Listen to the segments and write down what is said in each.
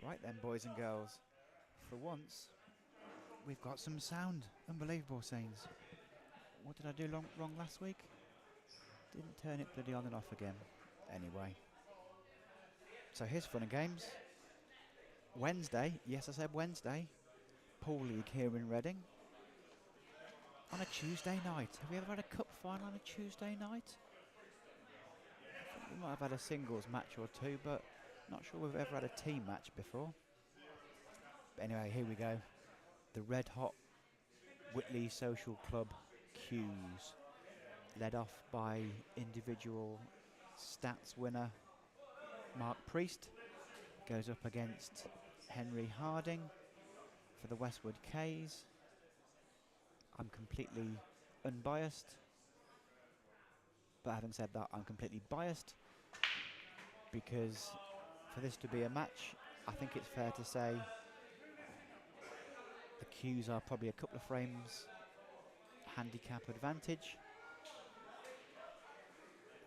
Right then, boys and girls. For once, we've got some sound. Unbelievable scenes. What did I do wrong last week? Didn't turn it bloody on and off again. Anyway. So here's fun and games. Wednesday, yes I said Wednesday, Pool League here in Reading. On a Tuesday night. Have we ever had a cup final on a Tuesday night? I think we might have had a singles match or two, but not sure we've ever had a team match before. But anyway, here we go. The Red Hot Whitley Social Club Qs, led off by individual stats winner Mark Priest, goes up against Henry Harding for the Westwood Ks. I'm completely unbiased, but having said that, I'm completely biased because for this to be a match, I think it's fair to say the Qs are probably a couple of frames handicap advantage.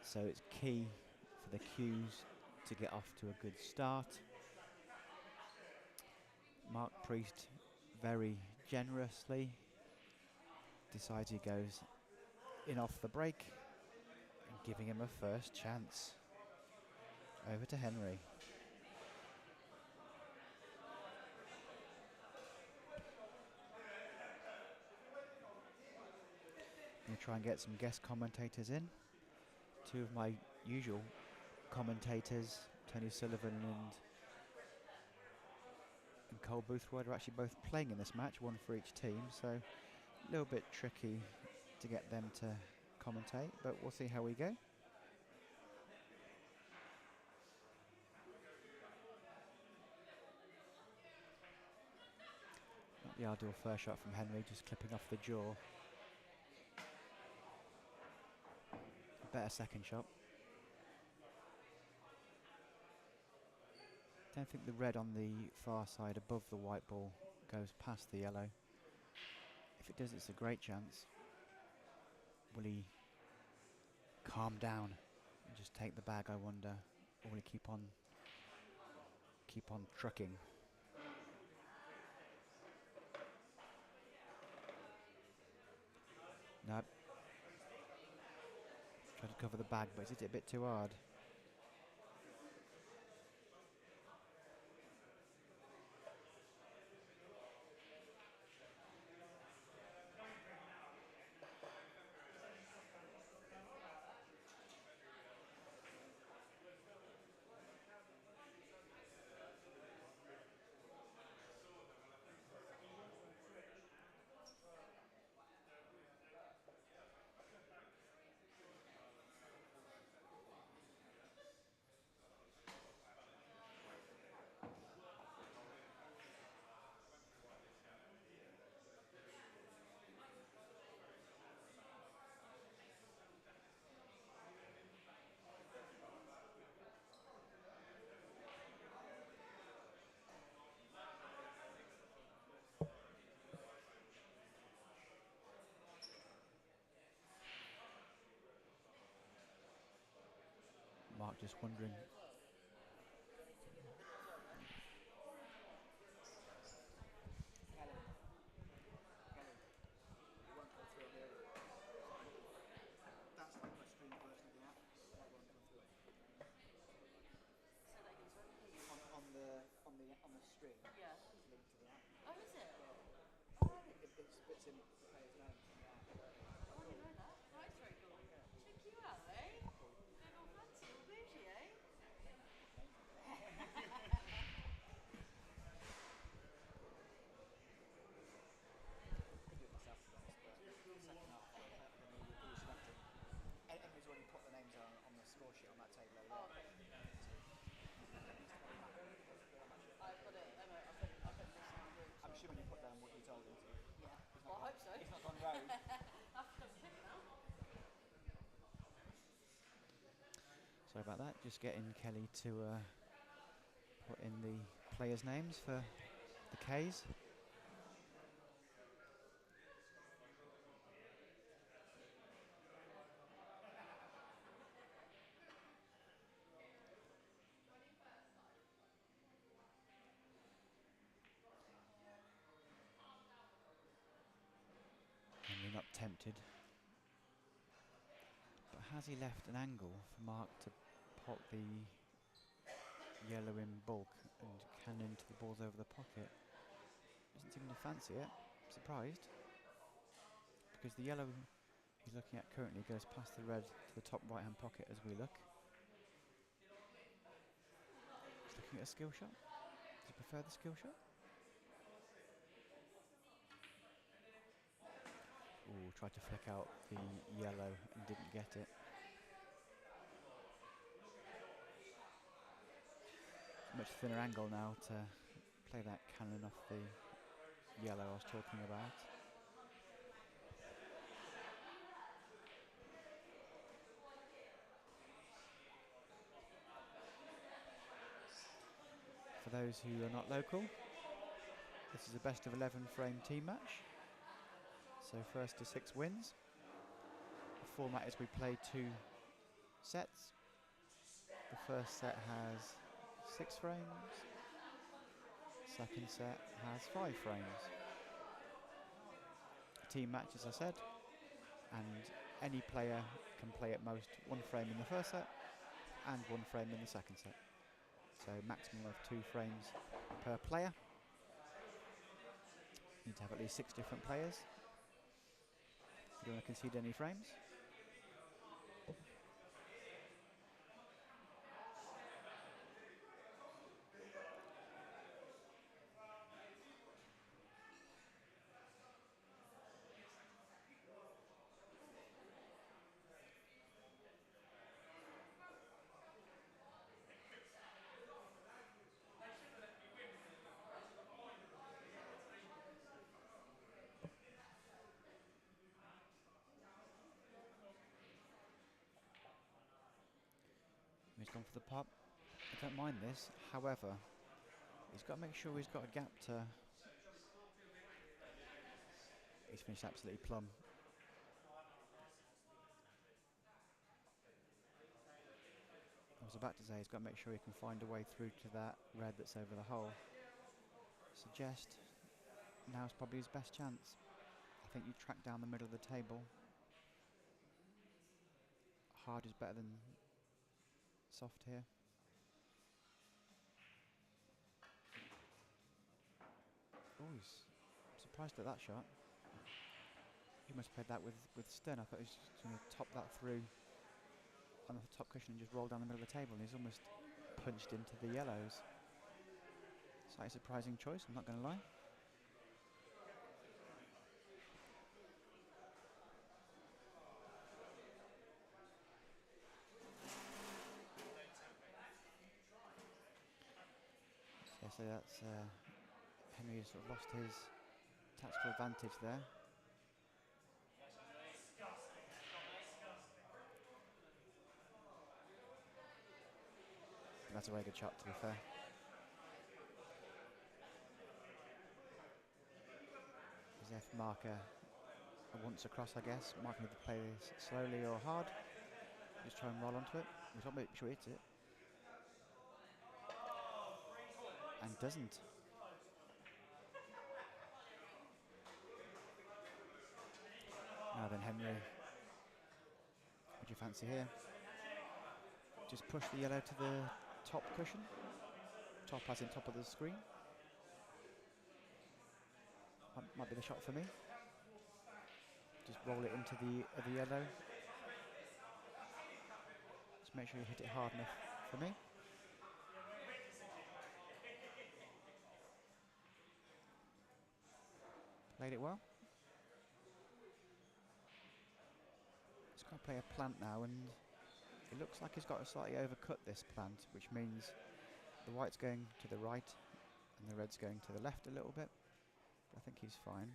So it's key for the Qs to get off to a good start. Mark Priest very generously decides he goes in off the break and giving him a first chance. Over to Henry. I'm going to try and get some guest commentators in. Two of my usual commentators, Tony Sullivan and Cole Boothroyd, are actually both playing in this match, one for each team, so a little bit tricky to get them to commentate, but we'll see how we go. Not the ideal first shot from Henry, just clipping off the jaw. A better second shot. Don't think the red on the far side above the white ball goes past the yellow. If it does, it's a great chance. Will he calm down and just take the bag, I wonder? Or will he keep on trucking? No. Try to cover the bag, but is it a bit too hard? Mark just wondering. That's like my stream version of the app. That won't come through. On the stream. Yeah. It's linked to the app. Oh, is it? Yeah. Oh, It spits in players' names on the app. I didn't know that. That's very cool. Check you out, eh? Bit all fancy, all bougie, eh? Could do this after this, but second half, then you should have to. Anyways, when you put the names on the score sheet on that table over there. I've got it. I've put this in the group. I'm assuming you put down what you told him to. Yeah. Well, I hope so. He's not gone rogue. I've got to check now. Sorry about that, just getting Kelly to put in the players' names for the Ks. noted. But has he left an angle for Mark to pop the yellow in bulk and cannon into the balls over the pocket? Doesn't seem to fancy it. Surprised. Because the yellow he's looking at currently goes past the red to the top right hand pocket as we look. He's looking at a skill shot. Does he prefer the skill shot? Ooh, tried to flick out the yellow and didn't get it. Much thinner angle now to play that cannon off the yellow I was talking about. For those who are not local, this is a best of 11 frame team match. So first to 6 wins. The format is we play 2 sets. The first set has 6 frames. Second set has 5 frames. A team match, as I said, and any player can play at most 1 frame in the first set and 1 frame in the second set. So maximum of 2 frames per player. You need to have at least 6 different players if you don't want to concede any frames. He's gone for the pop. I don't mind this, however, he's got to make sure he's got a gap to... He's finished absolutely plumb. I was about to say he's got to make sure he can find a way through to that red that's over the hole. Suggest now's probably his best chance. I think you track down the middle of the table. Hard is better than soft here. Oh, he's surprised at that shot. He must have played that with stun. I thought he was going to top that through on the top cushion and just roll down the middle of the table, and he's almost punched into the yellows. Slightly surprising choice, I'm not going to lie. So that's Henry sort of lost his tactical advantage there. That's a very good shot, to be fair. As if marker once across, I guess. Mark can either play this slowly or hard. Just try and roll onto it. We've got to make sure he hits it. And doesn't. Now then, Henry. What do you fancy here? Just push the yellow to the top cushion. Top as in top of the screen. Might be the shot for me. Just roll it into the yellow. Just make sure you hit it hard enough for me. Played it well. He's got to play a plant now, and it looks like he's got to slightly overcut this plant, which means the white's going to the right and the red's going to the left a little bit. But I think he's fine.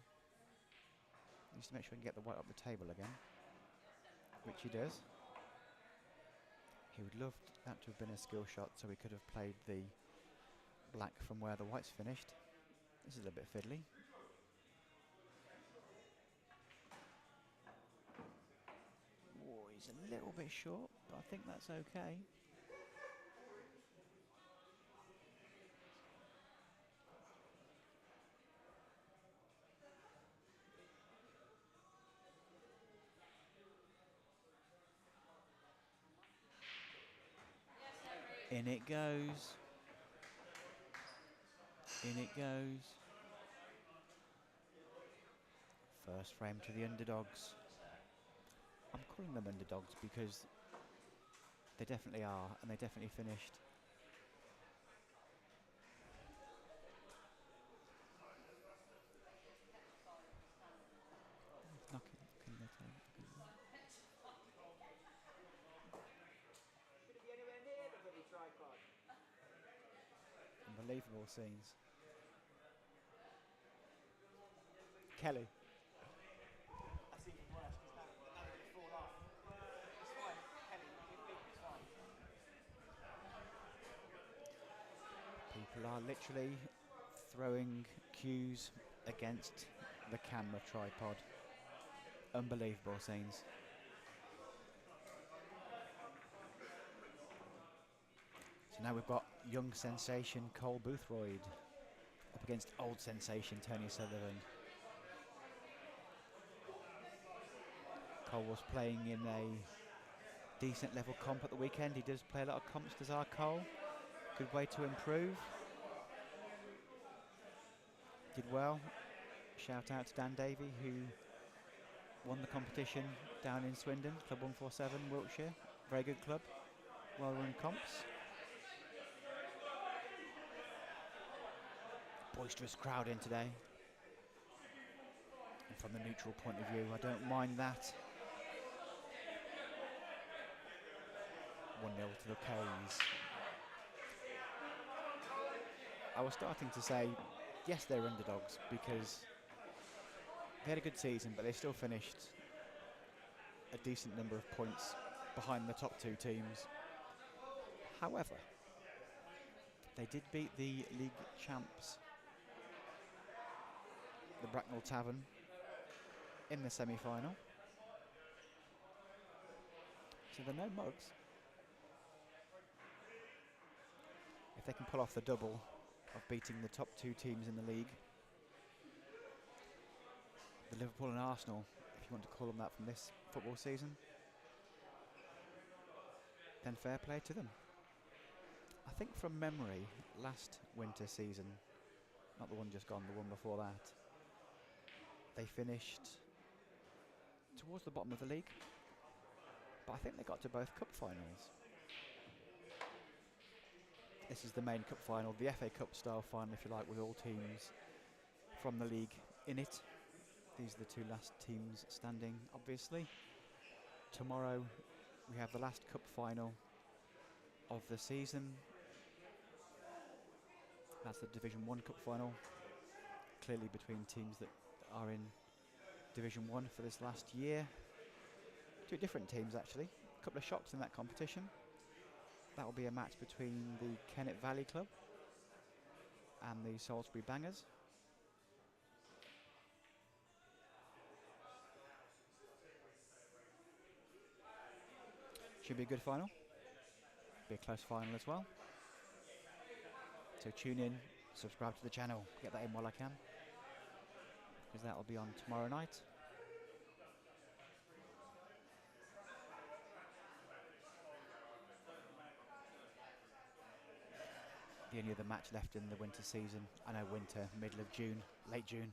He needs to make sure he can get the white up the table again, which he does. He would love that to have been a skill shot, so he could have played the black from where the white's finished. This is a bit fiddly. Oh, he's a little bit short, but I think that's okay. In it goes. In it goes. First frame to the underdogs. I'm calling them underdogs because they definitely are, and they definitely finished. Knocking the table. Shouldn't be anywhere near the bloody tripod. Unbelievable scenes. Kelly. That's even worse because now they're going to fall off. It's fine, Kelly, you beat me, it's fine. People are literally throwing cues against the camera tripod. Unbelievable scenes. So now we've got young sensation Cole Boothroyd up against old sensation Tony Sutherland. Cole was playing in a decent level comp at the weekend. He does play a lot of comps, does our Cole. Good way to improve. Did well. Shout out to Dan Davey, who won the competition down in Swindon, Club 147, Wiltshire. Very good club, well run comps. Boisterous crowd in today. And from the neutral point of view, I don't mind that. 1-0 to the K's. I was starting to say, yes, they're underdogs because they had a good season, but they still finished a decent number of points behind the top two teams. However, they did beat the league champs, the Bracknell Tavern, in the semi-final. So they're no mugs. If they can pull off the double of beating the top two teams in the league, the Liverpool and Arsenal, if you want to call them that from this football season, then fair play to them. I think from memory, last winter season, not the one just gone, the one before that, they finished towards the bottom of the league, but I think they got to both cup finals. This is the main cup final, the FA Cup style final, if you like, with all teams from the league in it. These are the two last teams standing, obviously. Tomorrow we have the last cup final of the season. That's the Division 1 cup final, clearly between teams that are in Division 1 for this last year. Two different teams actually, a couple of shocks in that competition. That will be a match between the Kennet Valley Club and the Salisbury Bangers. Should be a good final. Be a close final as well. So tune in, subscribe to the channel, get that in while I can, because that will be on tomorrow night. The only other match left in the winter season, I know winter, middle of June, late June,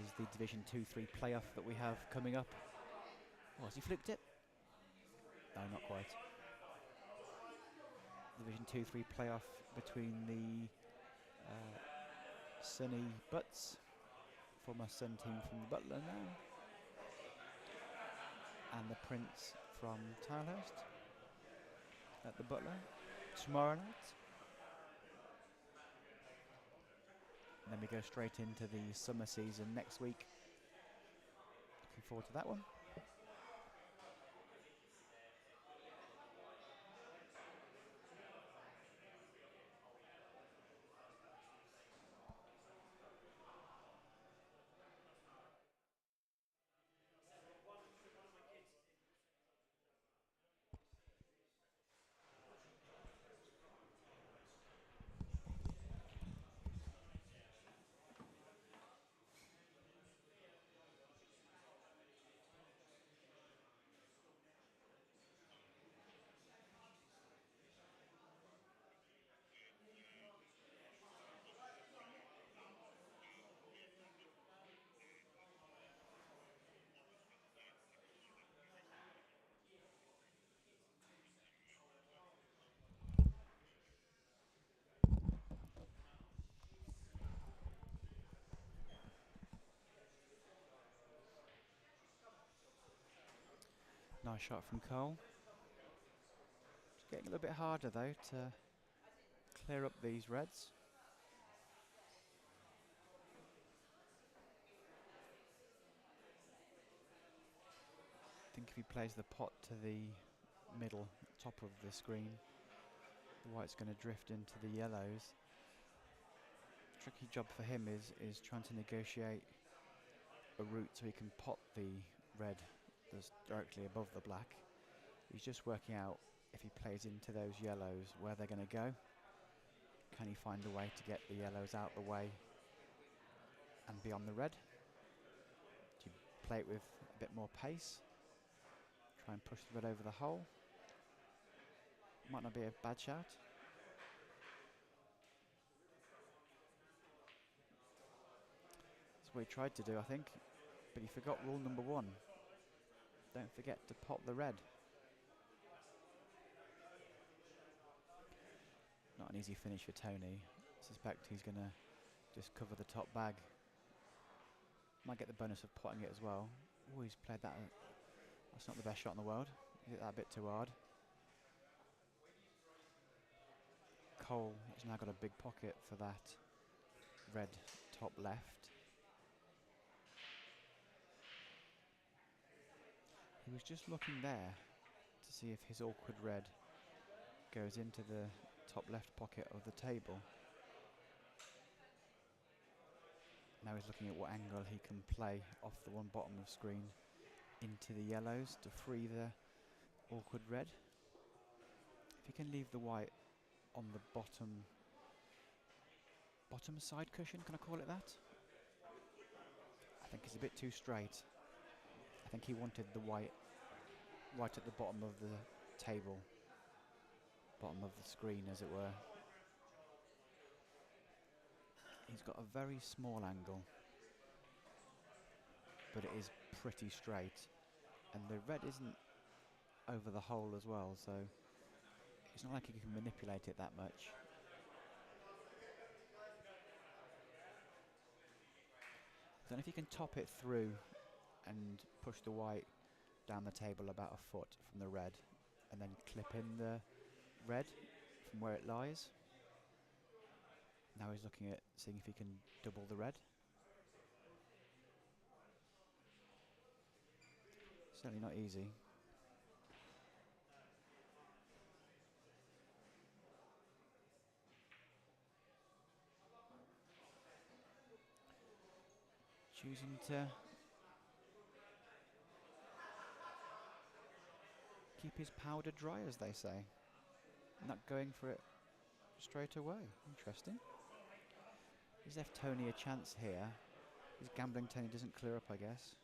is the Division 2-3 playoff that we have coming up. Oh, has he flicked it? No, not quite. Division 2-3 playoff between the Sunny Butts, former Sun team from the Butler now, and the Prince from Tilehurst at the Butler tomorrow night. And then we go straight into the summer season next week. Looking forward to that one. Nice shot from Cole. It's getting a little bit harder though to clear up these reds. I think if he plays the pot to the middle, top of the screen, the white's going to drift into the yellows. Tricky job for him is trying to negotiate a route so he can pot the red that's directly above the black. He's just working out if he plays into those yellows where they're going to go. Can he find a way to get the yellows out the way and be on the red? Do you play it with a bit more pace? Try and push the red over the hole? Might not be a bad shout. That's what he tried to do, I think, but he forgot rule number 1. Don't forget to pot the red. Not an easy finish for Tony. I suspect he's going to just cover the top bag. Might get the bonus of potting it as well. Oh, he's played that. That's not the best shot in the world. He hit that a bit too hard. Cole has now got a big pocket for that red top left. He was just looking there to see if his awkward red goes into the top left pocket of the table. Now he's looking at what angle he can play off the one bottom of screen into the yellows to free the awkward red. If he can leave the white on the bottom side cushion, can I call it that? I think it's a bit too straight. I think he wanted the white right at the bottom of the table, bottom of the screen as it were. He's got a very small angle, but it is pretty straight, and the red isn't over the hole as well, so it's not like he can manipulate it that much. Then if you can top it through and push the white down the table about a foot from the red, and then clip in the red from where it lies. Now he's looking at seeing if he can double the red. Certainly not easy. Choosing to keep his powder dry, as they say. Not going for it straight away. Interesting. He's left Tony a chance here. His gambling Tony doesn't clear up, I guess.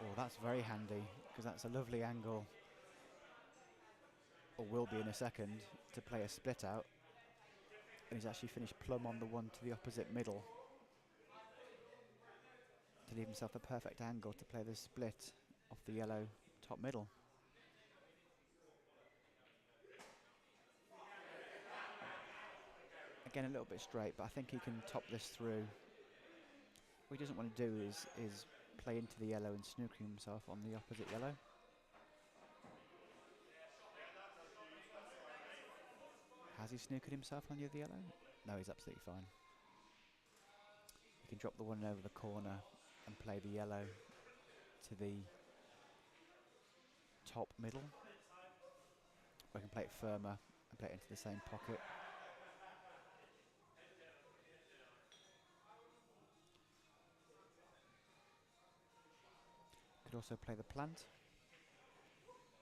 Oh, that's very handy, because that's a lovely angle, or will be in a second, to play a split out. And he's actually finished plumb on the one to the opposite middle, to leave himself a perfect angle to play the split off the yellow top middle. Again, a little bit straight, but I think he can top this through. What he doesn't want to do is play into the yellow and snooker himself on the opposite yellow. Has he snookered himself on the other yellow? No, he's absolutely fine. He can drop the one over the corner and play the yellow to the top middle. Or he can play it firmer and play it into the same pocket. Could also play the plant.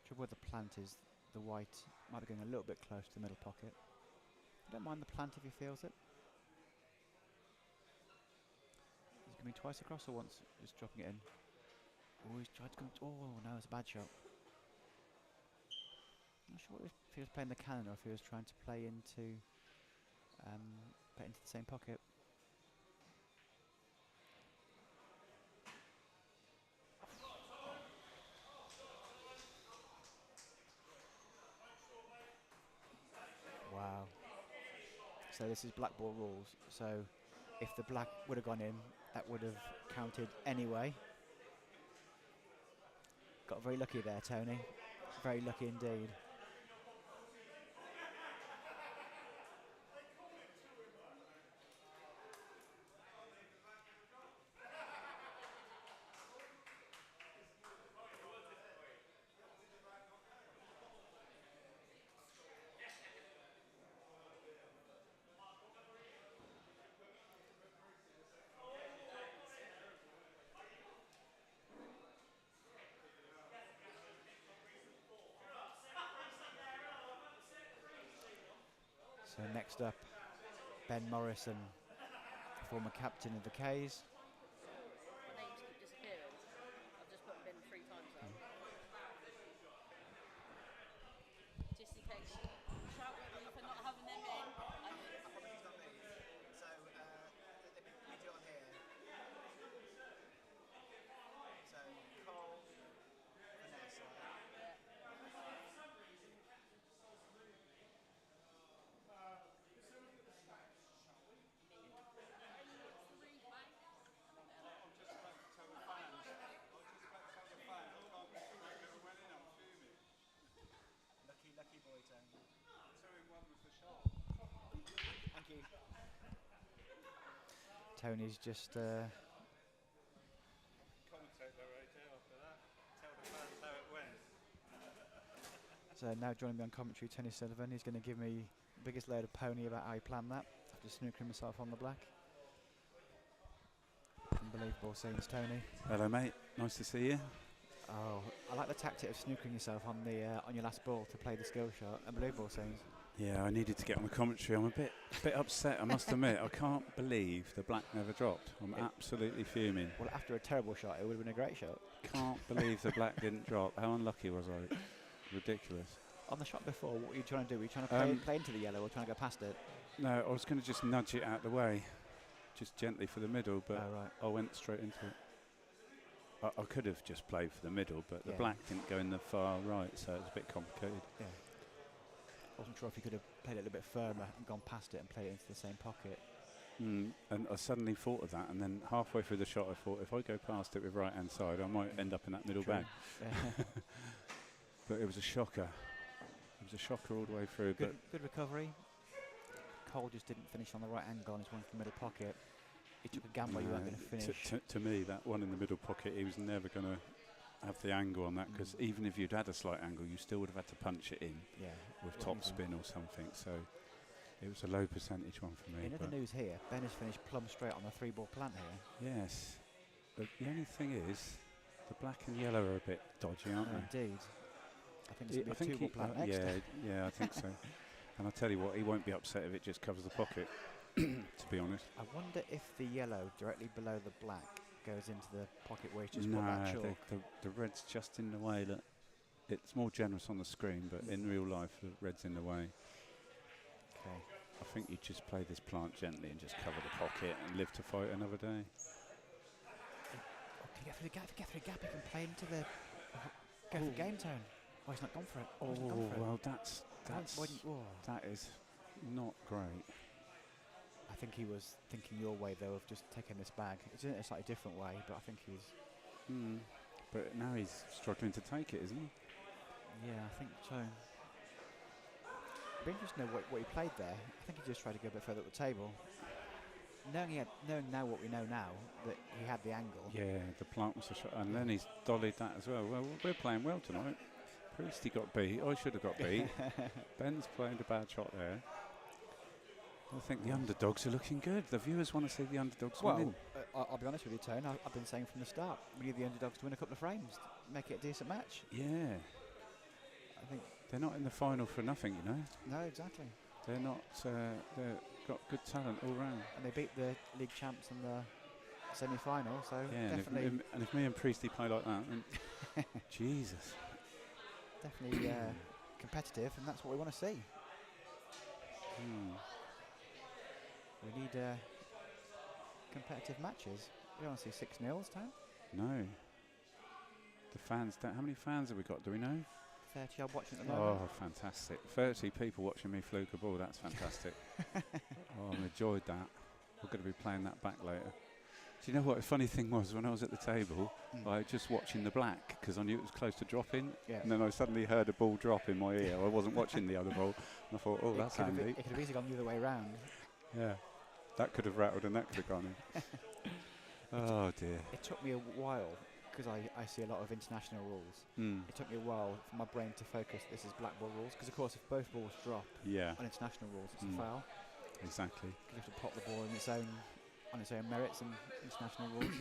Trouble with the plant is the white might be going a little bit close to the middle pocket. I don't mind the plant if he feels it. Is it coming twice across or once? Just dropping it in. Oh, he's tried to come. Oh no, it's a bad shot. Not sure if he was playing the cannon or if he was trying to play into the same pocket. Wow. So this is black ball rules. So If the black would have gone in, that would have counted anyway. Got very lucky there, Tony. Very lucky indeed. So next up, Ben Morrison, former captain of the K's. The names keep disappearing. I've just put Ben 3 times now. Just in case you shout at me for not having them in. Apologies on these. So let me do it on here. So Cole, Vanessa. Lucky boy, Tony. Thank you. Tony's just Commentate that right there after that. Tell the fans how it went. so now joining me on commentary, Tony Sullivan. He's going to give me the biggest load of pony about how he planned that after snookering himself on the black. Unbelievable scenes, Tony. Hello, mate. Nice to see you. Oh, I like the tactic of snookering yourself on the on your last ball to play the skill shot. Unbelievable scenes. Yeah, I needed to get on the commentary. I'm a bit upset, I must admit. I can't believe the black never dropped. I'm absolutely fuming. Well, after a terrible shot, it would have been a great shot. Can't believe the black didn't drop. How unlucky was I? Ridiculous. On the shot before, what were you trying to do? Were you trying to play into the yellow or trying to go past it? No, I was going to just nudge it out of the way, just gently for the middle, but Oh, right. I went straight into it. I could have just played for the middle, but the Yeah. black didn't go in the far right, so it was a bit complicated. Yeah. Wasn't sure if you could have played it a little bit firmer and gone past it and played it into the same pocket. And I suddenly thought of that, and then halfway through the shot I thought, if I go past it with right hand side, I might end up in that middle True. bag. But it was a shocker. It was a shocker all the way through. Good recovery. Cole just didn't finish on the right angle on his one from the middle pocket. He took a gamble you weren't going to finish. To me, that one in the middle pocket, he was never going to have the angle on that, because even if you'd had a slight angle, you still would have had to punch it in Yeah. with Well, top even- spin or something. So it was a low percentage one for me. In other but news here, Ben has finished plumb straight on the 3-ball plant here. yes, but the only thing is, the black and yellow are a bit dodgy, aren't they? Indeed. I think it's I going to think be a 2-ball plant next. yeah, I think so. And I tell you what, he won't be upset if it just covers the pocket. To be honest, I wonder if the yellow directly below the black goes into the pocket where he's just put no, that chalk. the red's just in the way. That it's more generous on the screen, but in real life, the red's in the way. Okay. I think you just play this plant gently and just cover the pocket and live to fight another day. Oh, can you get through the gap? If you get through the gap, you can play into the go for game tone. Oh, he's not gone for it. Oh, he's not gone for it. well, that's that is not great. I think he was thinking your way though of just taking this bag. It's in a slightly different way, but I think he's. But now he's struggling to take it, isn't he? Yeah, I think so. It'd be interesting to know what he played there. I think he just tried to go a bit further up the table. Knowing now what we know now, that he had the angle. Yeah, the plant was a shot, and then he's dollied that as well. Well, we're playing well tonight. Priesty got beat. I should have got beat. Ben's played a bad shot there. I think the underdogs are looking good. The viewers want to see the underdogs winning. I'll be honest with you, Tone. I've been saying from the start, we need the underdogs to win a couple of frames, make it a decent match. Yeah. I think. They're not in the final for nothing, you know. No, exactly. They're not. They've got good talent all round. And they beat the league champs in the semi-final, so Yeah, definitely, and if me and Priesty play like that, then Jesus. definitely competitive, and that's what we want to see. We need competitive matches. We don't want to see 6-0s, Tone. No. The fans. How many fans have we got? Do we know? 30 odd watching at the moment. Oh, fantastic! 30 people watching me fluke a ball. That's fantastic. Oh, I enjoyed that. We're going to be playing that back later. Do you know what a funny thing was when I was at the table? I was just watching the black because I knew it was close to dropping. Yeah. And then I suddenly heard a ball drop in my ear. I wasn't watching the other ball. And I thought, oh, that's handy. It could have easily gone the other way round. Yeah. That could have rattled and that could have gone in. Oh, dear. It took me a while, because I see a lot of international rules. It took me a while for my brain to focus this is black ball rules, because of course if both balls drop Yeah, on international rules, it's a foul. exactly. You have to pop the ball on its own merits and international rules.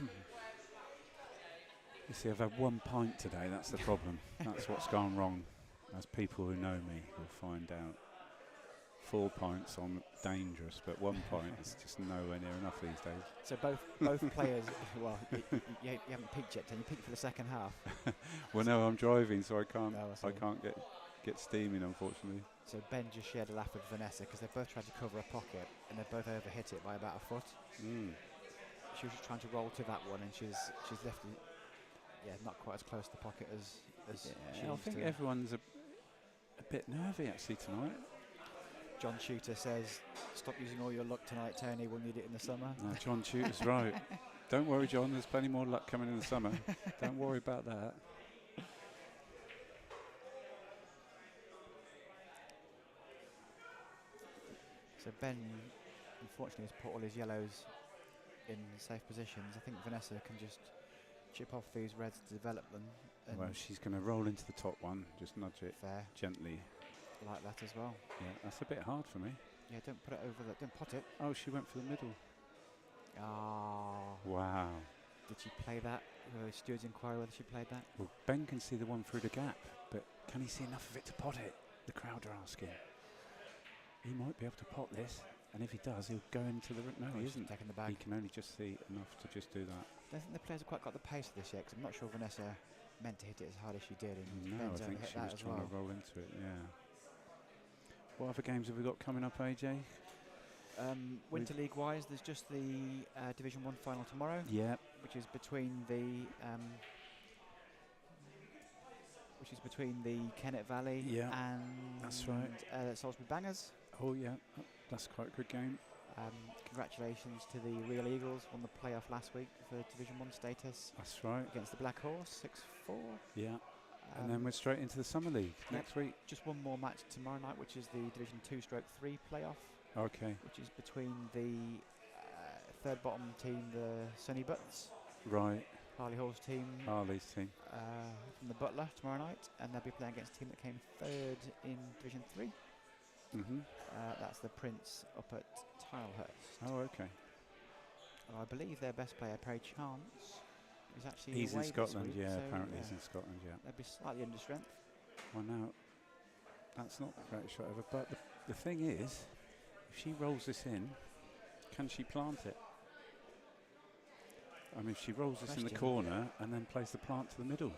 You see, I've had 1 pint today. That's the problem. That's what's gone wrong. As people who know me will find out. 4 pints on dangerous, but 1 pint is just nowhere near enough these days. So both players, well, you haven't peaked yet, and you peaked for the second half. Well, no, I'm driving, so I can't. No, that's I all. can't get steaming, unfortunately. So Ben just shared a laugh with Vanessa because they both tried to cover a pocket and they both overhit it by about a foot. She was just trying to roll to that one, and she's left it, not quite as close to the pocket as she I used think to. everyone's a bit nervy actually tonight. John Shooter says, "Stop using all your luck tonight, Tony. We'll need it in the summer." No, John Shooter's right. Don't worry, John. There's plenty more luck coming in the summer. Don't worry about that. So Ben, unfortunately, has put all his yellows in safe positions. I think Vanessa can just chip off these reds to develop them. And Well, she's going to roll into the top one. Just nudge it fair, gently. like that as well. Yeah, that's a bit hard for me. Yeah, don't put it over the, don't pot it. Oh, she went for the middle. Ah, Wow. did she play that? Steward's inquiry whether she played that. Well, Ben can see the one through the gap, but can he see enough of it to pot it? The crowd are asking. He might be able to pot this, and if he does, he'll go into the... No, he she's isn't. taking the He bag. can only just see enough to just do that. I don't think the players have quite got the pace of this yet, 'cause I'm not sure Vanessa meant to hit it as hard as she did. And No, Ben's I think overhit she that was as trying well. to roll into it, yeah. What other games have we got coming up, AJ? Winter League wise, there's just the Division 1 final tomorrow, Yeah. which is between the Kennet Valley Yeah, and that's right. Salisbury Bangers. Oh, yeah. That's quite a good game. Congratulations to the Real Eagles, won the playoff last week for Division 1 status That's right. against the Black Horse, 6-4. Yeah. And then we're straight into the Summer League next week. just one more match tomorrow night, which is the Division 2/3 playoff, Okay. which is between the third bottom team, the Sunny Butts, Right. Harley Hall's team Harley's team. from the Butler tomorrow night, and they'll be playing against a team that came third in Division 3. Mm-hmm. That's the Prince up at Tilehurst. Oh, okay. And I believe their best player, Perry Chance, is actually He's away in this Scotland, week, yeah, so, apparently he's in Scotland, yeah. they'll be slightly under strength. Well, now, that's not the greatest shot ever, but the thing is, if she rolls this in, can she plant it? I mean, if she rolls this in the Question. corner and then plays the plant to the middle.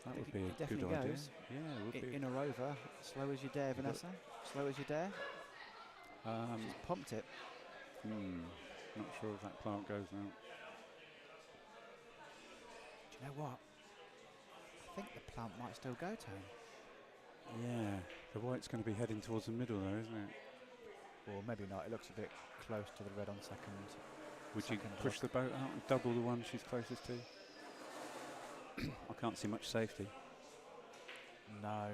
That would be It a good definitely idea. goes. Yeah, it would be. In or over, slow as you dare, You got- Vanessa. Slow as you dare. She's pumped it. Not sure if that plant goes now. Do you know what? I think the plant might still go, Tone. Yeah, the white's going to be heading towards the middle though, isn't it? Or maybe not. It looks a bit close to the red on second. Would you Second push the look. boat out and double the one she's closest to? I can't see much safety. No.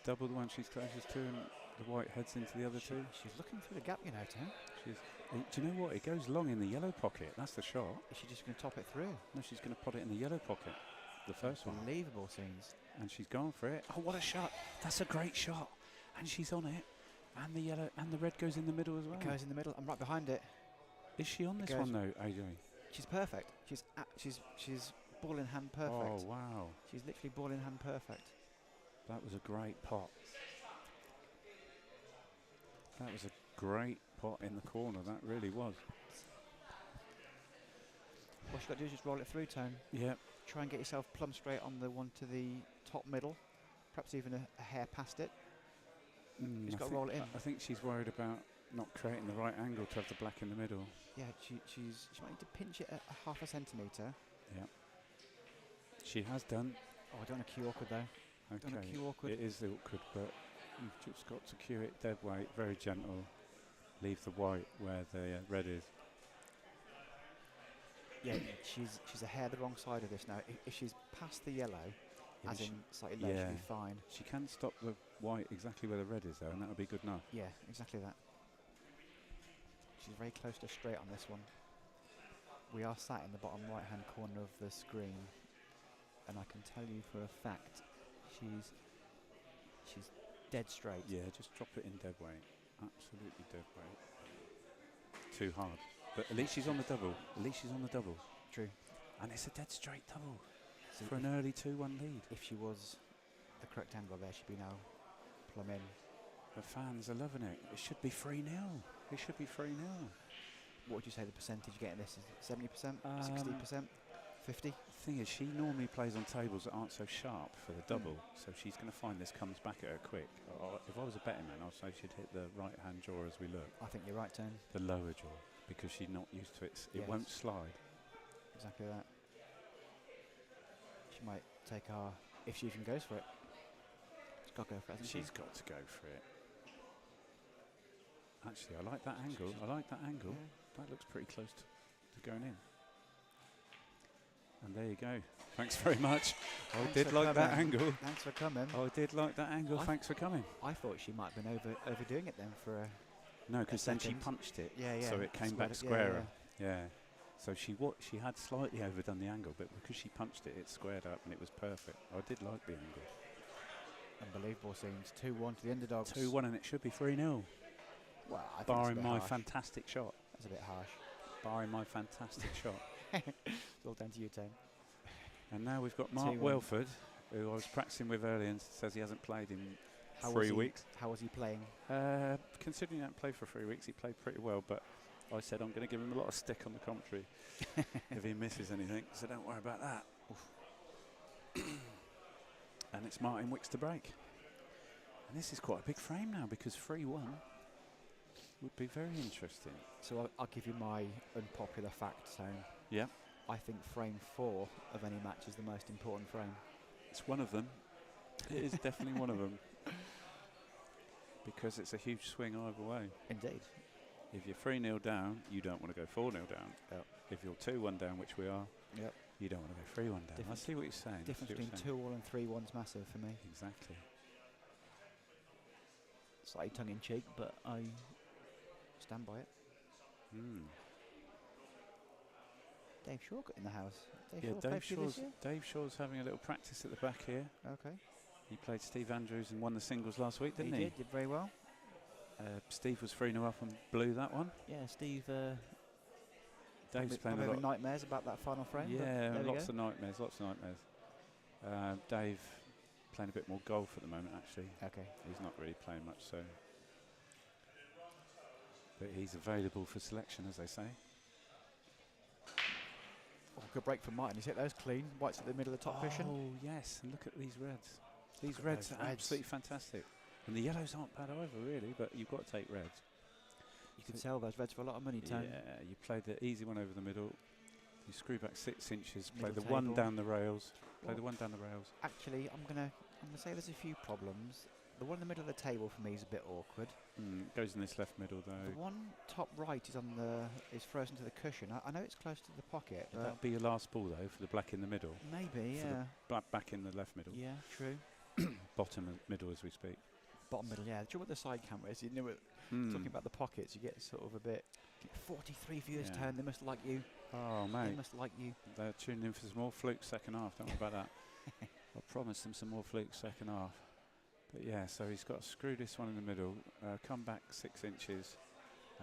Double the one she's closest to and the white heads into the other two. She's looking through the gap, you know, Tone. Do you know what? It goes long in the yellow pocket. That's the shot. Is she just going to top it through? No, she's going to pot it in the yellow pocket. The first one. Unbelievable scenes. And she's gone for it. Oh, what a shot. That's a great shot. And she's on it. And the yellow and the red goes in the middle as well. It goes in the middle. I'm right behind it. Is she on this goes- one though, AJ? She's perfect. She's ball in hand perfect. Oh, wow. She's literally ball in hand perfect. That was a great pot. That was a great pot in the corner. That really was. What you got to do is just roll it through, Tone. Yep. Try and get yourself plumb straight on the one to the top middle. Perhaps even a hair past it. Just I got to think- roll it in. I think she's worried about not creating the right angle to have the black in the middle. Yeah, she might need to pinch it at a half a centimetre. Yeah. She has done. Oh, I don't want to cue awkward though. Don't want Okay. to cue awkward. It is awkward, but You've just got to cue it dead weight, very gentle. Leave the white where the red is. Yeah, she's a hair the wrong side of this now. If she's past the yellow, Yeah, as but in slightly low, she'll be fine. She can stop the white exactly where the red is though, and that'll be good enough. Yeah, exactly that. She's very close to straight on this one. We are sat in the bottom right-hand corner of the screen, and I can tell you for a fact, she's dead straight. Yeah, just drop it in dead weight. Absolutely dead weight. Too hard. But at least she's on the double. At least she's on the double. True. And it's a dead straight double So for an early 2-1 lead. if she was the correct angle there, she'd be now plumb in. The fans are loving it. It should be 3-0. It should be 3-0. What would you say the percentage getting this is? 70%? 60%? 50? The thing is, she normally plays on tables that aren't so sharp for the double, so she's going to find this comes back at her quick. If I was a betting man, I'd say she'd hit the right-hand jaw as we look. I think you're right, Tone. The lower jaw, because she's not used to it. It Yes. won't slide. Exactly that. She might take our, if she even goes for it. She's got to go for it, hasn't She's got to go for it. Actually, I like that angle. I like that angle. Yeah. That looks pretty close to going in. And there you go. Thanks very much. I Thanks did for like that coming. angle. Thanks for coming. I did like that angle. Thanks for coming. I thought she might have been overdoing it then for a... No, because then she second. punched it. Yeah, yeah. So it came back Squared it, squarer. Yeah. So she had slightly overdone the angle, but because she punched it, it squared up and it was perfect. I did like the angle. Unbelievable scenes. 2-1 to the underdogs. 2-1 and it should be 3-0. Well, I think Barring that's a bit my harsh. fantastic shot. That's a bit harsh. Barring my fantastic shot. It's all down to you, Tone. And now we've got Mark 2-1. Welford, who I was practicing with earlier and says he hasn't played in How 3 was he- weeks. How was he playing? Considering he hadn't played for 3 weeks, he played pretty well, but I said I'm going to give him a lot of stick on the commentary if he misses anything, so don't worry about that. And it's Martin Wicks to break. And this is quite a big frame now, because 3-1 would be very interesting. So I'll give you my unpopular fact, Tone. Yeah, I think frame 4 of any match is the most important frame. it's one of them. It is definitely one of them. Because it's a huge swing either way. Indeed. If you're 3-0 down, you don't want to go 4-0 down. Yep. If you're 2-1 down, which we are, Yep. you don't want to go 3-1 down. I Difference- see what you're saying. I Difference see what between you're 2-1 and 3-1's massive for me. saying. Exactly. Slightly tongue in cheek, but I stand by it. Mm. Dave Shaw got in the house. Dave Yeah, Shaw played for you this Dave Shaw's having a little practice at the back here. year? Okay. He played Steve Andrews and won the singles last week, didn't he? Did very well. Steve was 3-0 up and blew that one. Yeah, Steve. Dave's playing a having lot. nightmares about that final frame. but Yeah, there we lots go. of nightmares, lots of nightmares. Dave playing a bit more golf at the moment, actually. Okay. He's not really playing much, so. But he's available for selection, as they say. Oh, good break from Martin. He's hit those clean. White's at the middle of the top cushion. Oh, yes, and look at these reds. These at reds those are reds. absolutely fantastic. And the yellows aren't bad either, really, but you've got to take reds. You can sell those reds for a lot of money, Tone. Yeah, you played the easy one over the middle. You screw back 6 inches, play Middle the one table. down the rails. Play Well, the one down the rails. Actually, I'm gonna say there's a few problems. The one in the middle of the table for me is a bit awkward. Goes in this left middle, The though. one top right is frozen to the cushion. I know it's close to the pocket, but That'll be your last ball, though, for the black in the middle. maybe, For the yeah. Black back in the left middle. Yeah, true. Bottom and middle as we speak. Bottom middle, yeah. Do you know what the side camera is? You know, talking about the pockets, you get sort of a bit. 43 viewers, Yeah. Tone. They must like you. Oh, They mate. must like you. They're tuning in for some more flukes second half. Don't worry about that. I promised them some more flukes second half. But yeah, so he's got to screw this one in the middle, come back 6 inches,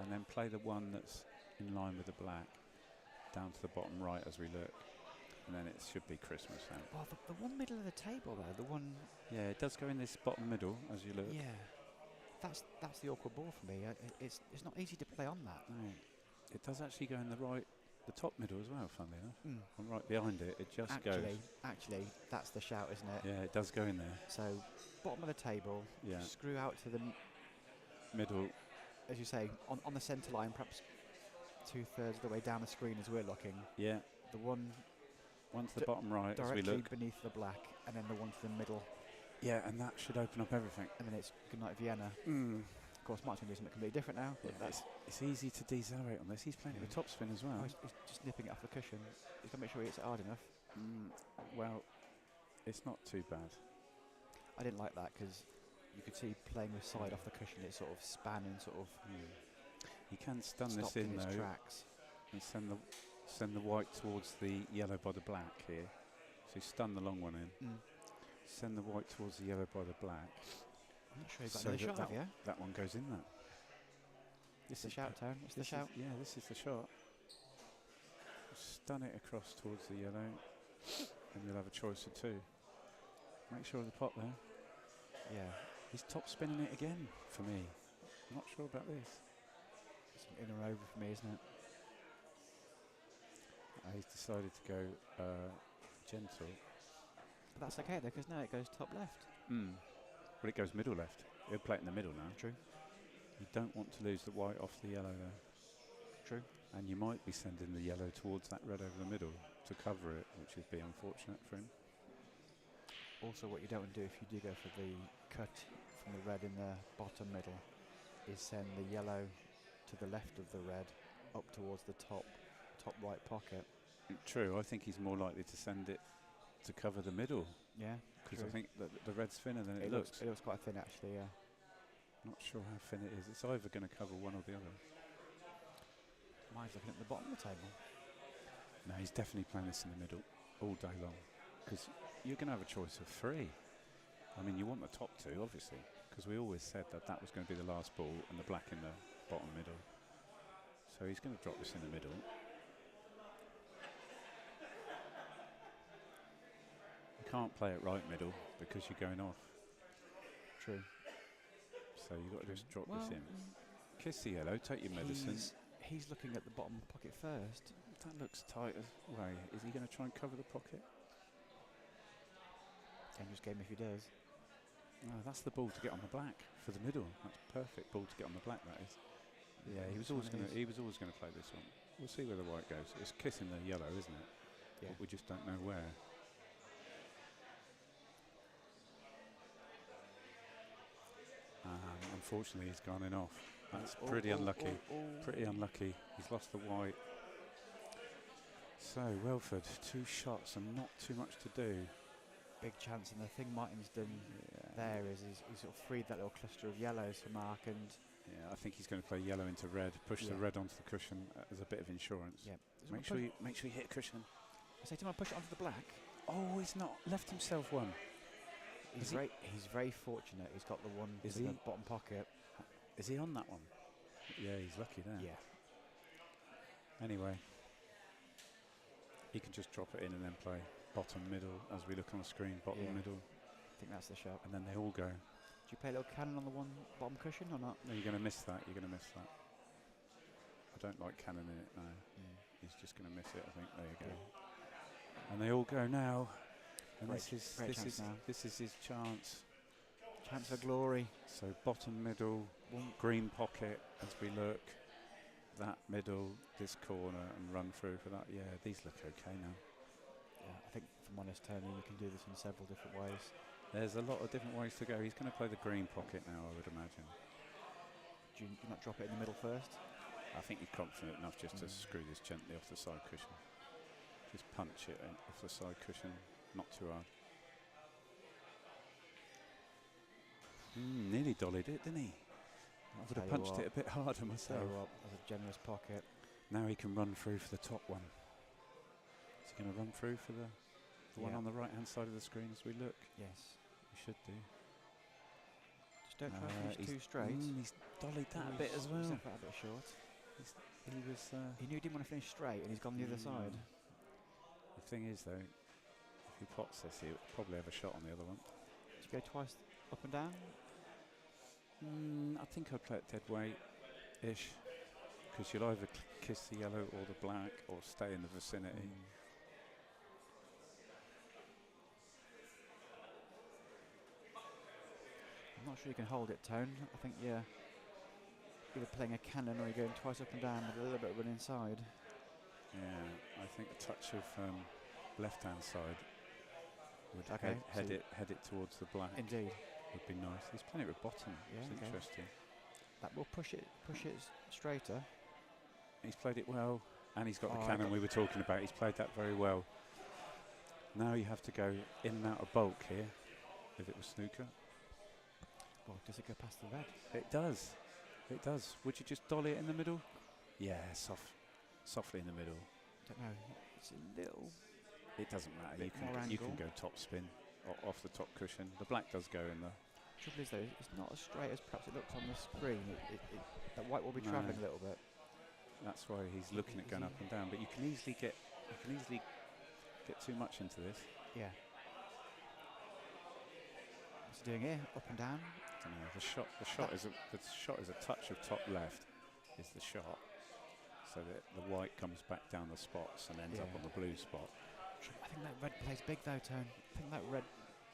and then play the one that's in line with the black down to the bottom right as we look. And then it should be Christmas then. Oh, the one middle of the table though, the one. Yeah, it does go in this bottom middle as you look. Yeah, that's the awkward ball for me. It's not easy to play on that. No, it does actually go in the top middle as well, funnily enough. Mm. And right behind it, it just goes. Actually, that's the shout, isn't it? Yeah, it does go in there. So, bottom of the table, Yeah, screw out to the, middle. as you say, on the centre line, perhaps 2/3 of the way down the screen as we're looking. Yeah, The one one to the bottom right as we directly look. beneath the black, and then the one to the middle. Yeah, and that should open up everything. And then it's good night Vienna. Of course, Mark's going to do something completely different now. But Yeah, it's easy to decelerate on this. He's playing it with Yeah. topspin as well. he's just nipping it off the cushion. He's got to make sure he hits it hard enough. Well, it's not too bad. I didn't like that because you could see playing with side off the cushion, it sort of span and sort of You can stun this stopped in in its though, tracks. and send the white towards the yellow by the black here. So you stun the long one in. Send the white towards the yellow by the black. I'm not sure you've got So another shot, that, have you? that one goes in that. This is the shout, Tone. What's the This shout? yeah, this is the shot. Stun it across towards the yellow, and you'll have a choice of two. Make sure of the pot there. Yeah. He's top spinning it again for me. I'm not sure about this. It's an in or over for me, isn't it? He's decided to go gentle. But that's okay though, because now it goes top left. Well, it goes middle left. He'll play it in the middle now. True. You don't want to lose the white off the yellow there. True. And you might be sending the yellow towards that red over the middle to cover it, which would be unfortunate for him. Also, what you don't want to do if you do go for the cut from the red in the bottom middle is send the yellow to the left of the red up towards the top right pocket. True, I think he's more likely to send it to cover the middle, Yeah. because I true. think that the red's thinner than it looks. It looks quite thin actually, yeah. Not sure how thin it is. It's either going to cover one or the other. Mine's looking at the bottom of the table. No, he's definitely playing this in the middle all day long, because you're going to have a choice of three. I mean, you want the top two, obviously, because we always said that that was going to be the last ball and the black in the bottom middle. So he's going to drop this in the middle. You can't play it right middle because you're going off. True. So you've got to just drop Well, this in. Kiss the yellow, take your medicine. He's looking at the bottom pocket first. That looks tight as way. Is he going to try and cover the pocket? Dangerous game if he does. No, that's the ball to get on the black for the middle. That's perfect ball to get on the black. That is. Yeah, he was always going to. He was always going to play this one. We'll see where the white goes. It's kissing the yellow, isn't it? Yeah. But we just don't know where. Unfortunately, he's gone in off. That's pretty unlucky. Pretty unlucky. He's lost the white. So Welford, 2 shots and not too much to do. Big chance, and the thing Martin's done there is he's sort of freed that little cluster of yellows for Mark, and Yeah, I think he's going to play yellow into red, push the Yeah. red onto the cushion as a bit of insurance. yeah. Make sure you hit cushion. I say to him, push it onto the black. Oh, he's not left himself one. He's very fortunate. He's got the one Is in the he? bottom pocket. Is he on that one? Yeah, he's lucky there. Yeah. Anyway, he can just drop it in and then play bottom middle as we look on the screen. Bottom Yeah. middle, I think that's the shot. and then they all go. Do you play a little cannon on the one bottom cushion or not? No, you're going to miss that. You're going to miss that. I don't like cannon in it. No, he's just going to miss it. I think. There you go. Yeah. And they all go now. And Great chance now. this is his chance. Chance for glory. So bottom middle, green pocket as we look. That middle, this corner, and run through for that. Yeah, these look okay now. Yeah, I think if I'm honest, Tony, you can do this in several different ways. There's a lot of different ways to go. He's going to play the green pocket now, I would imagine. Do you not drop it in the middle first? I think he's confident enough just to screw this gently off the side cushion. Just punch it off the side cushion, not too hard. Nearly dollied it, didn't he? I would have punched it a bit harder myself. That's a generous pocket. Now he can run through for the top one. Is he going to run through for the one on the right hand side of the screen as we look? Yes. He should do. Just don't try to finish too straight. He's dollied that a bit as well. He's left that a bit short. He knew he didn't want to finish straight, and he's gone the other side. The thing is, though, if he pots this, he'll probably have a shot on the other one. Did you go twice up and down? I think I'd play it dead weight-ish, because you'll either kiss the yellow or the black, or stay in the vicinity. I'm not sure you can hold it, Tone. I think you're either playing a cannon or you're going twice up and down with a little bit of run inside. Yeah, I think a touch of left-hand side. Would Okay, head so it towards the black. indeed. Would be nice. He's playing it with bottom. Yeah, It's okay. interesting. That will push it straighter. He's played it well, and he's got Oh, the I cannon got- we were talking about. He's played that very well. Now you have to go in and out of bulk here. If it was snooker, Well, does it go past the red? it does. It does. Would you just dolly it in the middle? Yeah, softly in the middle. Don't know. It's a little. It doesn't matter. Bit more You can angle. go top spin off the top cushion. The black does go in the. Trouble is though, it's not as straight as perhaps it looks on the screen. That white will be No. travelling a little bit. That's why he's looking at going up and down. But you can easily get too much into this. Yeah. What's he doing here? Up and down. I don't know. The shot is a touch of top left. Is the shot, so that the white comes back down the spots and ends up Yeah. on the blue spot. I think that red plays big though, Tone. I think that red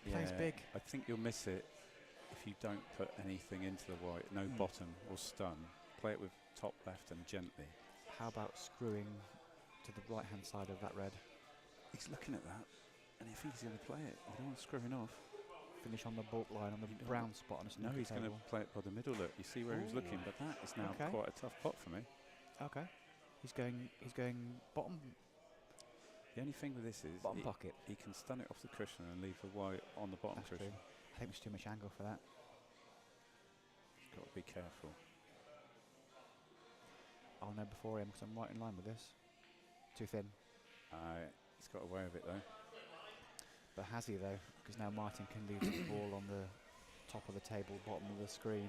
plays big. I think you'll miss it if you don't put anything into the white. No bottom or stun. Play it with top left and gently. How about screwing to the right hand side of that red? He's looking at that, and I think he's going to play it. You don't want screwing off. Finish on the bulk line on the You don't brown spot on a No, snooker he's going to table. play it by the middle. Look, you see where he was looking, but that is now Okay. quite a tough pot for me. Okay. He's going bottom The only thing with this is bottom pocket. he can stun it off the cushion and leave the white on the bottom That's cushion. true. I think there's too much angle for that. Got to be careful. I'll know before him because I'm right in line with this. Too thin. He's got away with it though. But has he though? Because now Martin can leave the ball on the top of the table, bottom of the screen.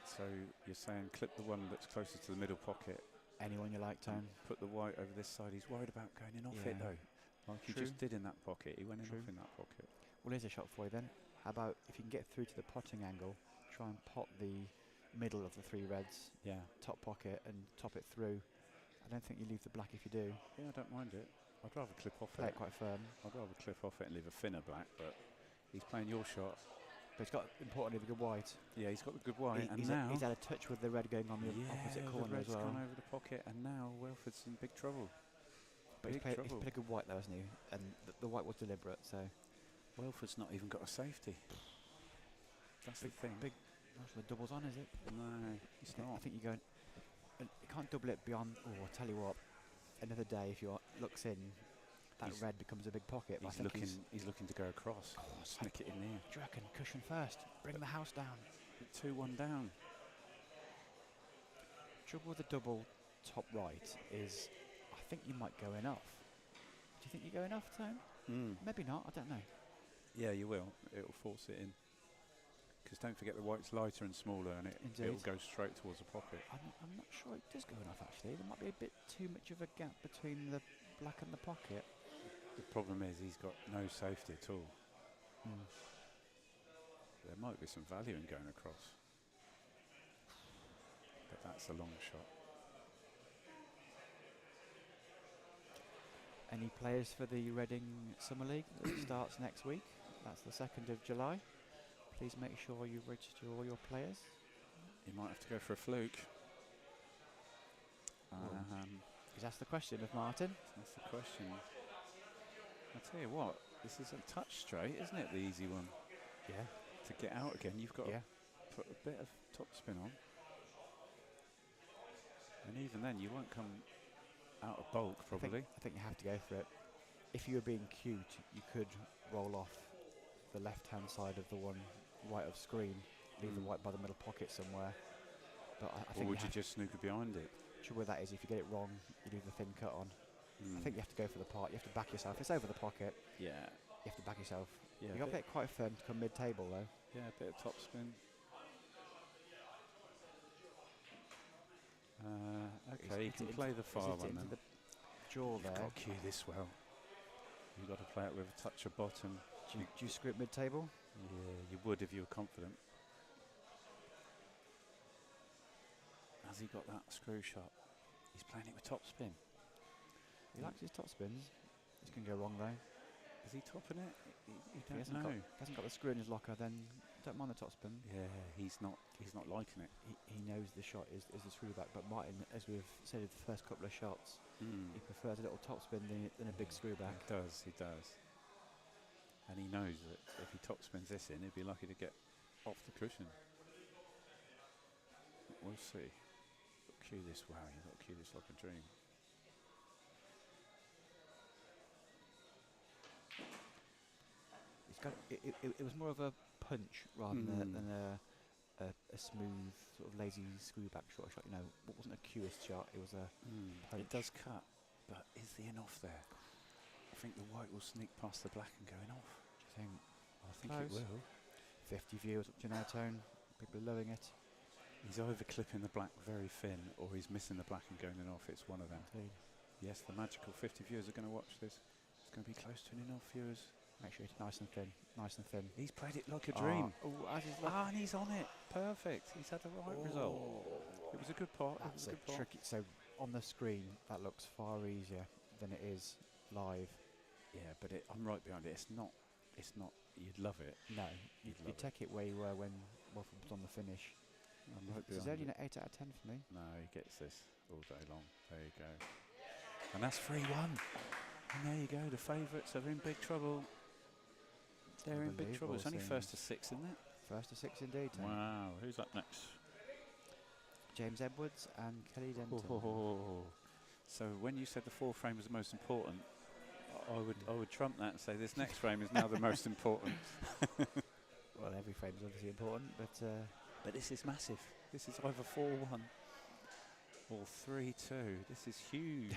So you're saying clip the one that's closest to the middle pocket. Anyone you like, Tone. Put the white over this side. He's worried about going in off it Yeah. though. Like he True. just did in that pocket. He went in True. off in that pocket. Well, here's a shot for you then. How about if you can get through to the potting angle, try and pot the middle of the three reds, Yeah. top pocket, and top it through. I don't think you leave the black if you do. Yeah, I don't mind it. I'd rather clip off Play it. it quite firm. I'd rather clip off it and leave a thinner black, but he's playing your shot. But he's got, importantly, the good white. Yeah, he's got the good white, and he's, now he's had a touch with the red going on the opposite the corner as red's well. gone over the pocket, and now Welford's in big trouble. But he's Big played trouble. a good white though, hasn't he? And the white was deliberate, so Welford's not even got a safety. That's the thing. big. Not sure the double's on, is it? No, it's I not. think you go. You can't double it beyond. Oh, I'll tell you what. Another day, if your looks in, that He's- red becomes a big pocket. But I He's think looking. He's looking to go across. Snick it in there. Do you reckon cushion first? Bring the house down. 2-1 down. Trouble with the double top right is, I think you might go enough. Do you think you go enough, Tone? Maybe not. I don't know. Yeah, you will. It'll force it in. Because don't forget the white's lighter and smaller, and it'll Indeed. go straight towards the pocket. I'm not sure it does go enough actually. There might be a bit too much of a gap between the black and the pocket. The problem is he's got no safety at all. There might be some value in going across, but that's a long shot. Any players for the Reading Summer League that starts next week? That's the 2nd of July. Please make sure you register all your players. You might have to go for a fluke. Is that the question of Martin? That's the question. I tell you what, this is a touch straight, isn't it? The easy one. Yeah. To get out again, you've got Yeah. to put a bit of top spin on. And even then, you won't come out of bulk, probably. I think you have to go for it. If you were being cute, you could roll off the left-hand side of the one right of screen, leave the white by the middle pocket somewhere. But I Or think would you just snooker behind it? trouble with that is if you get it wrong, you leave the thin cut on. I think you have to go for the part. You have to back yourself. It's over the pocket. Yeah. You have to back yourself. Yeah, You got to play it quite firm to come mid-table though. Yeah, a bit of top spin. Okay, you He's can hit it play into- the he's far hit it one into then. the jaw You've there. got to cue this well. You've got to play it with a touch of bottom. Do you screw it mid-table? Yeah, you would if you were confident. Has he got that screw shot? He's playing it with top spin. He likes his top spins. It's going to go wrong though. Is he topping it? You If he don't hasn't know. got the screw in his locker, then don't mind the topspin. Yeah, he's not liking it. He knows the shot is the screw back, but Martin, as we've said in the first couple of shots, he prefers a little topspin than a big screw back. He does. And he knows that if he topspins this in, he'd be lucky to get off the cushion. We'll see. Cue this, wow, you've got to cue this like a dream. It's got it was more of a punch rather than a smooth sort of lazy screw back short shot. You know, it wasn't a cutest shot. It was a punch. It does cut, but is the in off there? I think the white will sneak past the black and go in off. Do you think? I think Close. it will. 50 viewers up to now, Tone. People are loving it. He's either clipping the black very thin or he's missing the black and going in off. It's one of them. Indeed. Yes, the magical 50 viewers are going to watch this. It's going to be close to an in off, viewers. Make sure it's nice and thin. Nice and thin. He's played it like a dream. As is luck. And he's on it. Perfect. He's had the right result. It was a good pot. That's a tricky. So on the screen, that looks far easier than it is live. Yeah, but I'm right behind it. It's not. You'd love it. No, you take it where you were when Wolford was on the finish. I'm right It's behind only it. an 8 out of 10 for me. No, he gets this all day long. There you go. And that's 3-1. And there you go. The favourites are in big trouble. They're in big trouble. It's only first to 6, isn't it? First to 6 indeed. Tony. Wow. Who's up next? James Edwards and Kelly Denton. So when you said the 4th frame was the most important, I would trump that and say this next frame is now the most important. Well, every frame is obviously important, but this is massive. This is either 4-1 or 3-2. This is huge.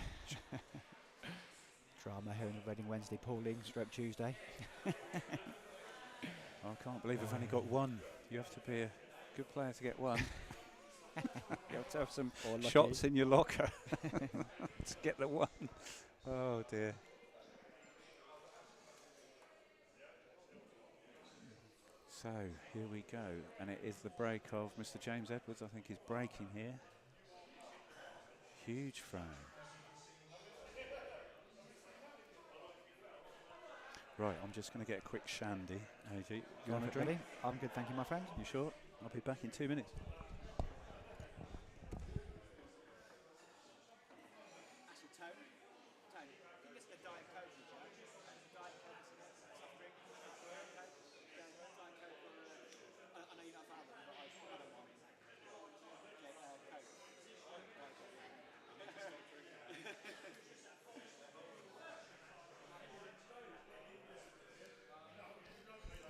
drama here in the Reading Wednesday polling stroke Tuesday. I can't believe we've only got one. You have to be a good player to get one. You have to have some shots in your locker to get the one. Oh dear. So here we go, and it is the break of Mr. James Edwards. I think he's breaking here. Huge frame. Right, I'm just going to get a quick shandy. AG, you want a drink? Ready? I'm good, thank you, my friend. You sure? I'll be back in 2 minutes.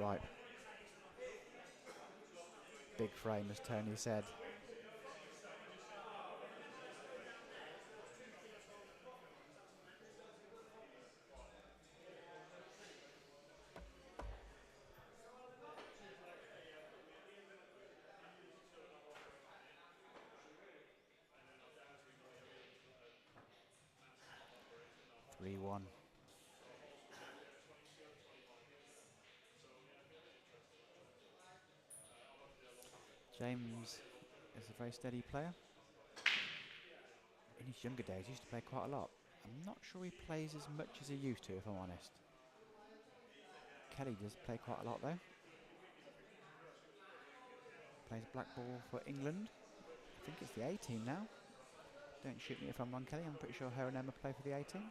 Right. Big frame, as Tony said. (3-1). James is a very steady player. In his younger days, he used to play quite a lot. I'm not sure he plays as much as he used to, if I'm honest. Kelly does play quite a lot, though. Plays black ball for England. I think it's the A team now. Don't shoot me if I'm wrong, Kelly. I'm pretty sure her and Emma play for the A team.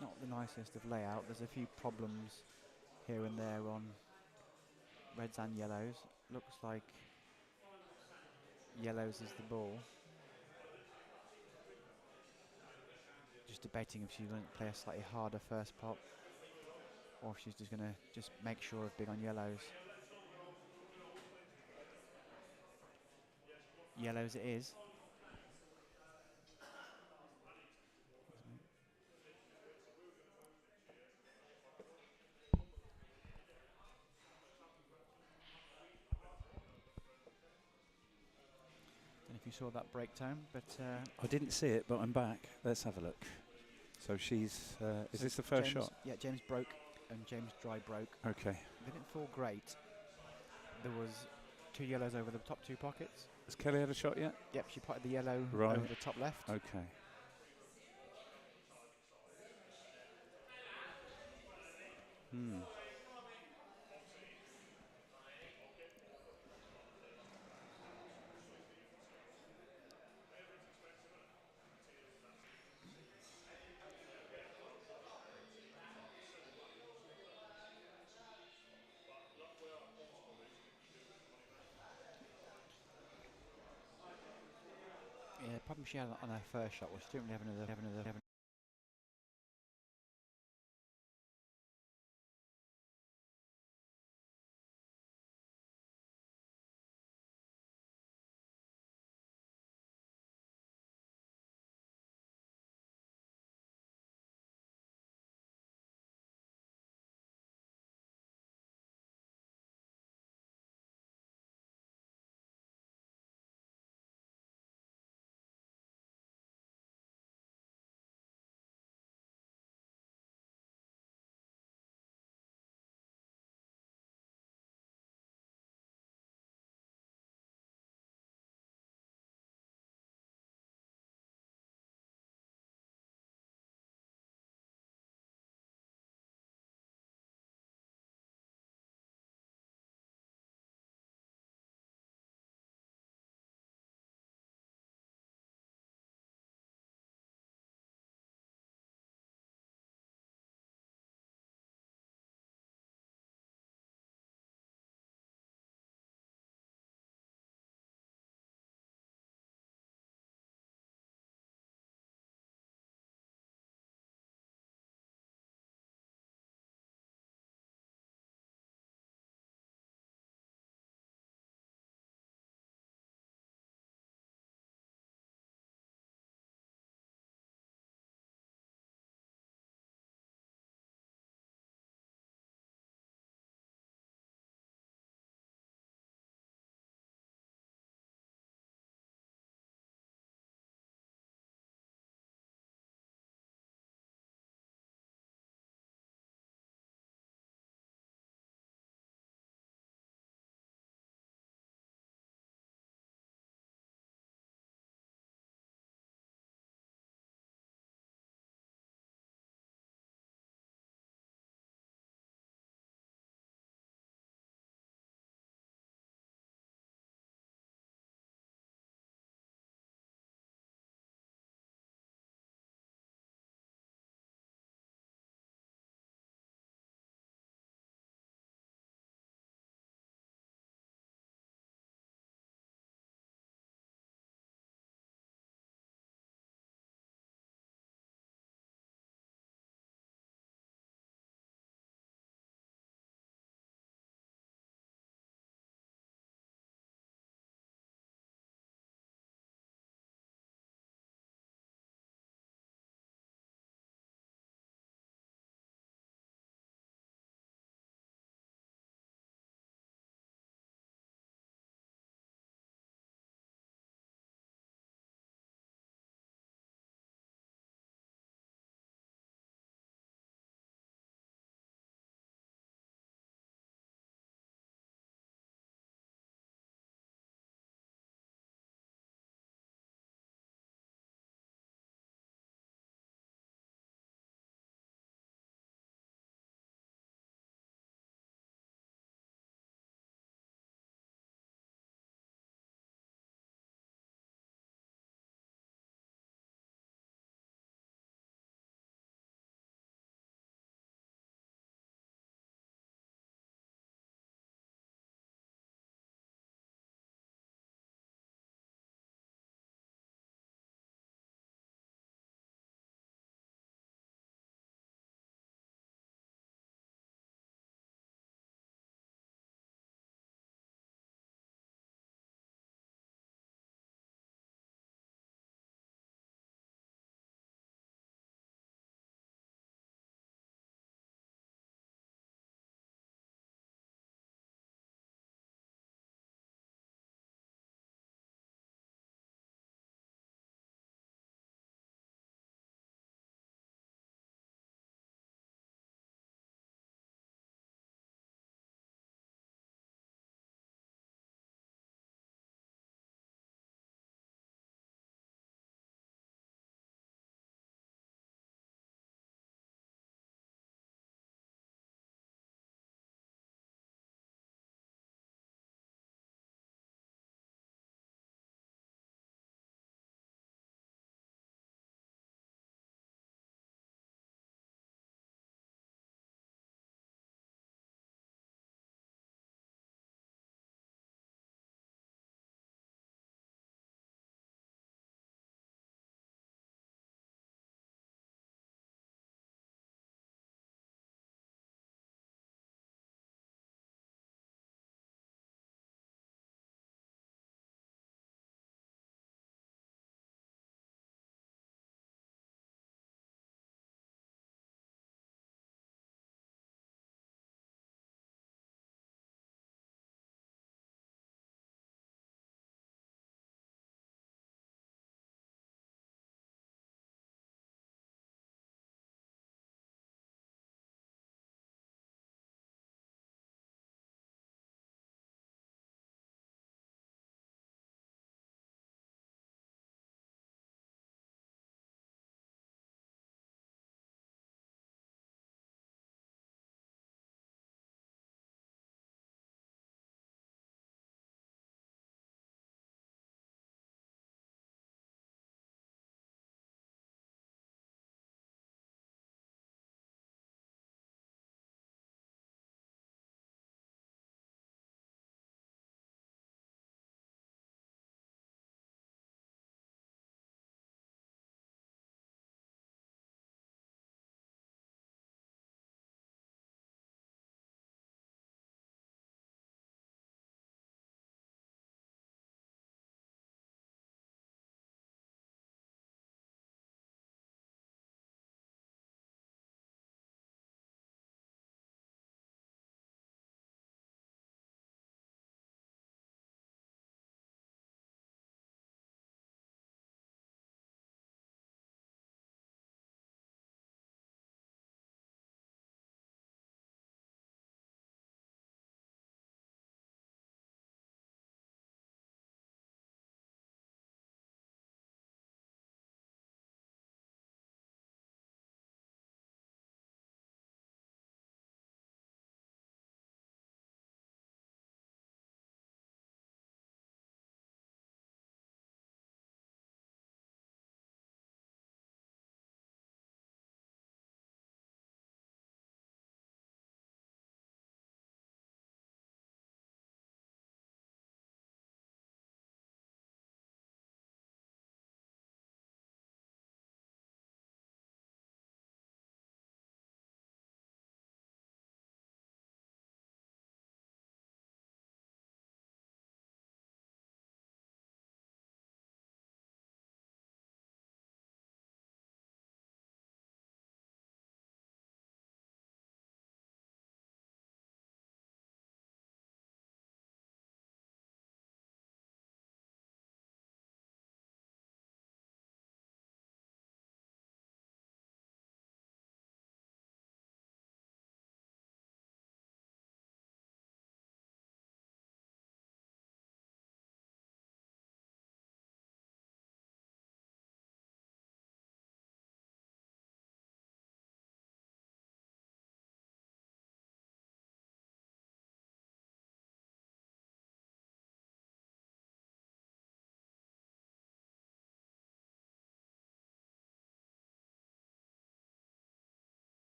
Not the nicest of layout. There's a few problems here and there on reds and yellows. Looks like yellows is the ball. Just debating if she's going to play a slightly harder first pop or if she's just going to just make sure of being on yellows. Yellows it is. If you saw that break time, but I didn't see it, but I'm back. Let's have a look. So she's. Is this the first James, shot? yeah, James broke and James dry broke. Okay. They didn't fall great. there was 2 yellows over the top 2 pockets. Has Kelly had a shot yet? Yep, she potted the yellow Right. over the top left. Okay. Hmm. Yeah, the problem she had on her first shot was she didn't really have another